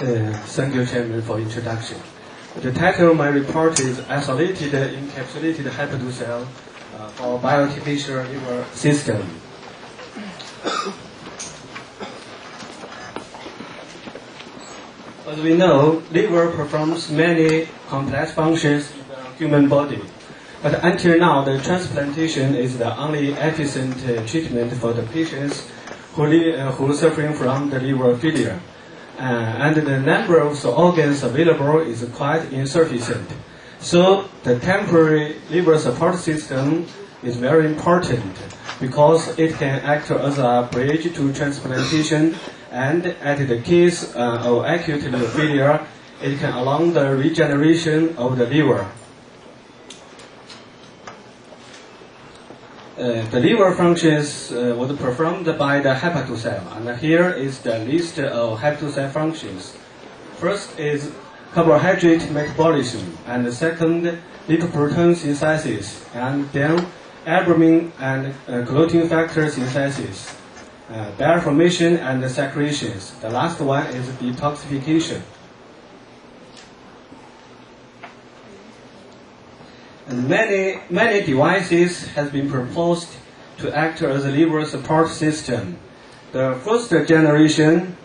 Thank you, Chairman, for introduction. The title of my report is Isolated Encapsulated Hepatocyte for Bioartificial Liver System. As we know, liver performs many complex functions in the human body. But until now, the transplantation is the only efficient treatment for the patients who are suffering from the liver failure. And the number of organs available is quite insufficient. So the temporary liver support system is very important because it can act as a bridge to transplantation, and at the case of acute liver failure, it can allow the regeneration of the liver. The liver functions was performed by the hepatocyte, and here is the list of hepatocyte functions. First is carbohydrate metabolism, and the second lipoprotein synthesis, and then albumin and clotting factor synthesis, bile formation and secretions. The last one is detoxification. And many devices has been proposed to act as a liver support system. The first generation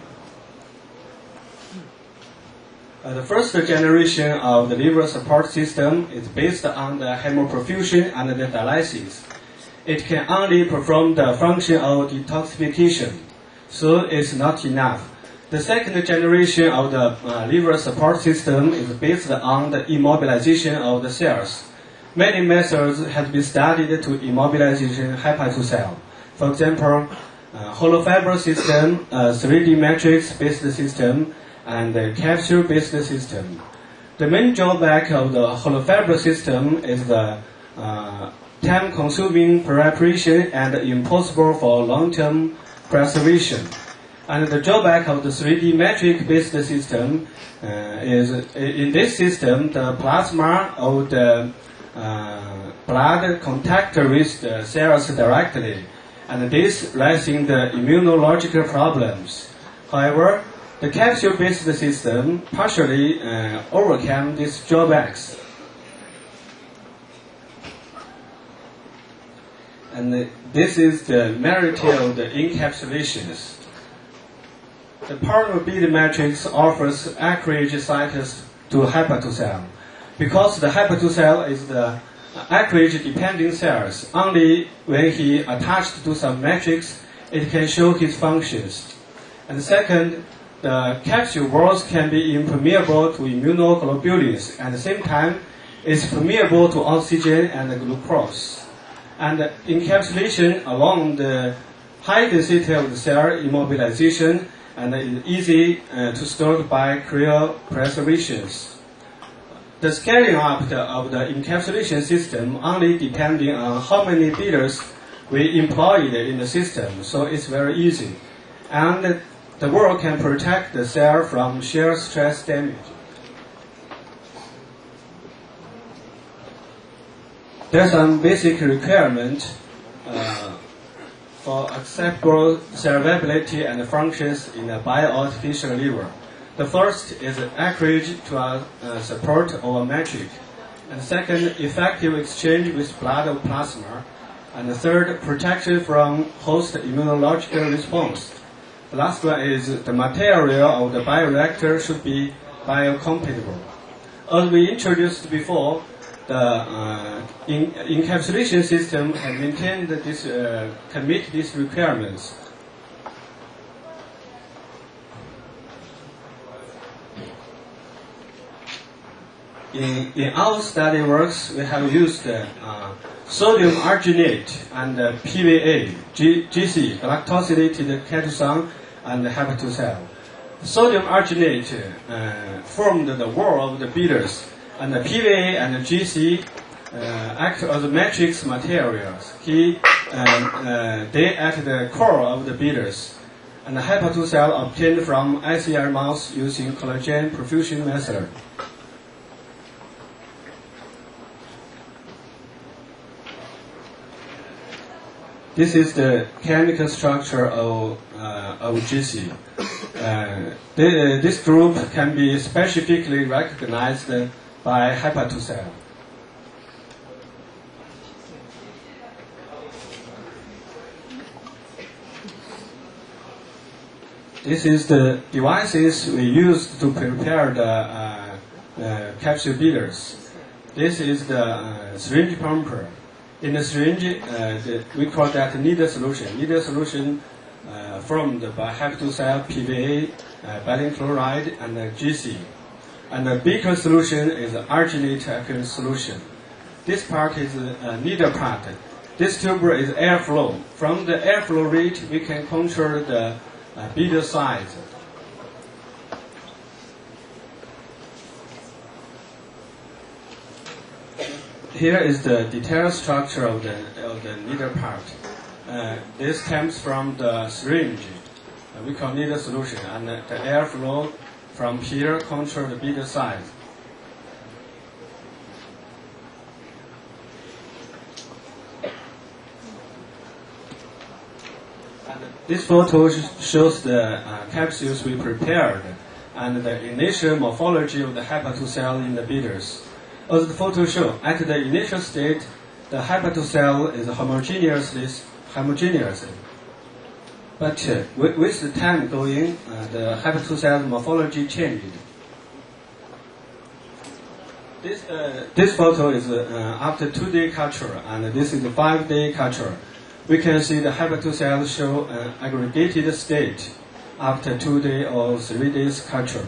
of the liver support system is based on the hemoperfusion and the dialysis. It can only perform the function of detoxification, so it's not enough. The second generation of the liver support system is based on the immobilization of the cells. Many methods have been studied to immobilize hepatocyte. For example, hollow fiber system, 3D matrix-based system, and the capsule-based system. The main drawback of the hollow fiber system is the time-consuming preparation and impossible for long-term preservation. And the drawback of the 3D matrix-based system is in this system, the plasma of the blood contact with the cells directly, and this raising the immunological problems. However, the capsule-based system partially overcome these drawbacks. And this is the merit of the encapsulations. The polymer bead matrix offers accurate sites to hepatocyte. Because the hepatocyte is the accurate depending cells, only when he attached to some matrix, it can show his functions. And second, the capsule walls can be impermeable to immunoglobulins. At the same time, it's permeable to oxygen and glucose. And encapsulation along the high density of the cell immobilization and is easy to store by cryopreservations. The scaling up of the encapsulation system only depending on how many beaders we employed in the system, so it's very easy. And the wall can protect the cell from shear stress damage. There's some basic requirement for acceptable survivability and functions in a bioartificial liver. The first is accurate to support of a matrix, and second, effective exchange with blood or plasma, and the third, protection from host immunological response. The last one is the material of the bioreactor should be biocompatible. As we introduced before, the encapsulation system has maintained this, can meet these requirements. In our study works, we have used sodium arginate and PVA, GC, galactosylated catosine, and hepatocyte. Sodium arginate formed the wall of the beaders, and the PVA and the GC act as matrix materials. They at the core of the beaders, and the hepatocyte obtained from ICR mouse using collagen perfusion method. This is the chemical structure of GC. This group can be specifically recognized by hepatocyte. This is the devices we used to prepare the capsule beaters. This is the syringe pumper. In the syringe, we call that needle solution. Needle solution formed by hepatocyte, PVA, barium chloride, and GC. And the beaker solution is arginate aqueous solution. This part is a needle part. This tuber is airflow. From the airflow rate, we can control the beater size. Here is the detailed structure of the needle part. This comes from the syringe. We call needle solution, and the airflow from here control the beater size. And this photo shows the capsules we prepared and the initial morphology of the hepatocyte in the beaters. As the photo shows, at the initial state, the hepatocyte is homogeneous. But with the time going, the hepatocyte morphology changed. This photo is after 2-day culture, and this is a 5-day culture. We can see the hepatocyte show an aggregated state after 2-day or 3 days culture.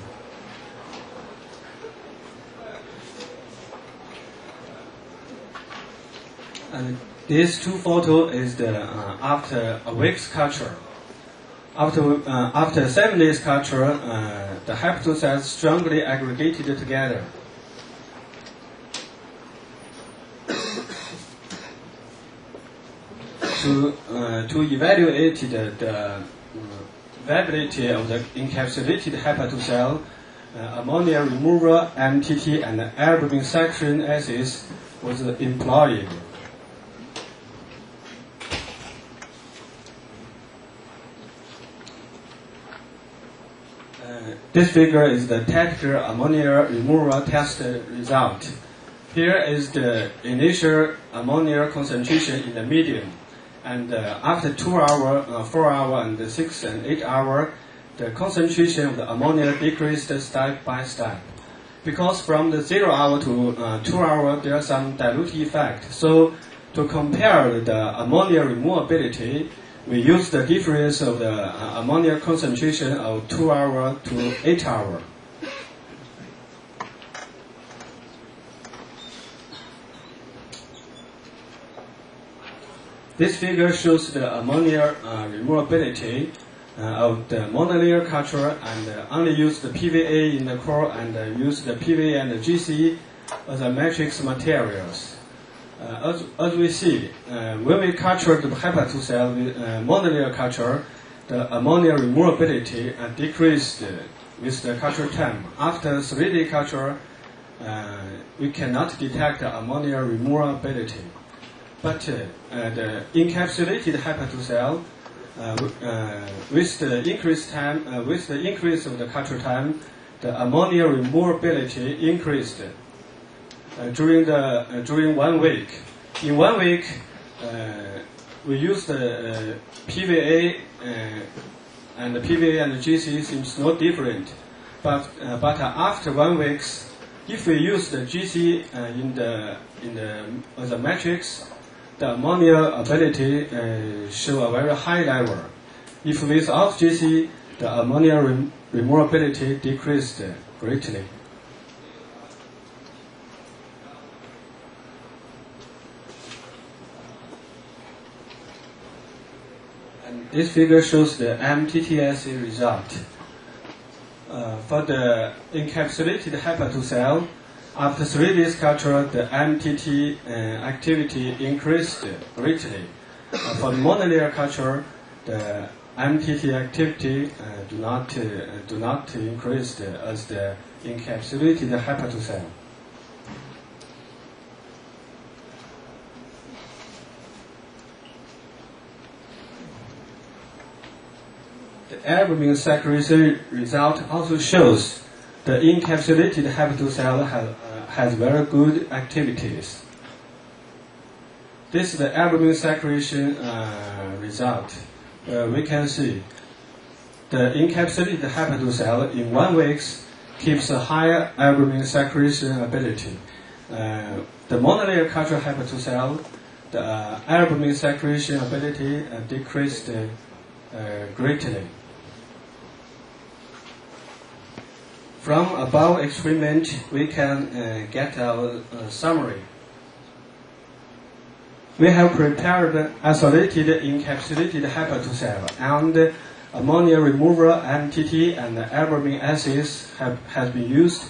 And these two photos is the after a week's culture. After 7 days culture, the hepatocytes strongly aggregated together. To evaluate the viability of the encapsulated hepatocyte, ammonia removal, MTT, and albumin section assays was employed. This figure is the tactical ammonia removal test result. Here is the initial ammonia concentration in the medium. And after 2 hours, 4 hours, and 6 and 8 hours, the concentration of the ammonia decreased step by step. Because from the 0 hour to 2 hours, there is some dilute effect. So to compare the ammonia removability, we use the difference of the ammonia concentration of 2 hours to 8 hours. This figure shows the ammonia removability of the monolayer culture, and only use the PVA in the core and use the PVA and the GC as a matrix materials. As we see, when we culture the hepatocyte with monolayer culture, the ammonia removability decreased with the culture time. After 3-day culture, we cannot detect the ammonia removability. But the encapsulated hepatocyte, with the increased time, with the increase of the culture time, the ammonia removability increased during 1 week. In 1 week, we used the PVA, and the PVA and the GC seems not different. But after 1 week, if we use the GC as a matrix, the ammonia ability show a very high level. If without GC, the ammonia removability decreased greatly. And this figure shows the MTT assay result. For the encapsulated hepatocyte, after 3 days culture, the MTT activity increased greatly. For the monolayer culture, the MTT activity do not increase as the encapsulated hepatocyte. The albumin secretion result also shows the encapsulated hepatocyte has very good activities. This is the albumin secretion result. We can see the encapsulated hepatocyte in 1 week keeps a higher albumin secretion ability. The monolayer culture hepatocyte, the albumin secretion ability decreased greatly. From above experiment, we can get a summary. We have prepared isolated encapsulated hepatocyte and ammonia remover MTT and albumin assays has been used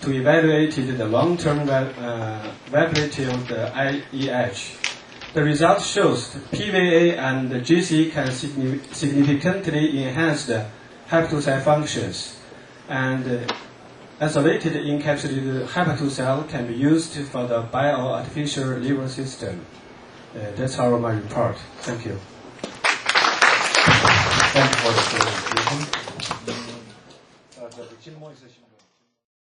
to evaluate the long-term viability of the IEH. The result shows PVA and GC can significantly enhance the hepatocyte functions, and isolated encapsulated hepatocyte can be used for the bioartificial liver system. That's all my report. Thank you. Thank you for the presentation. 질문 있으신 분.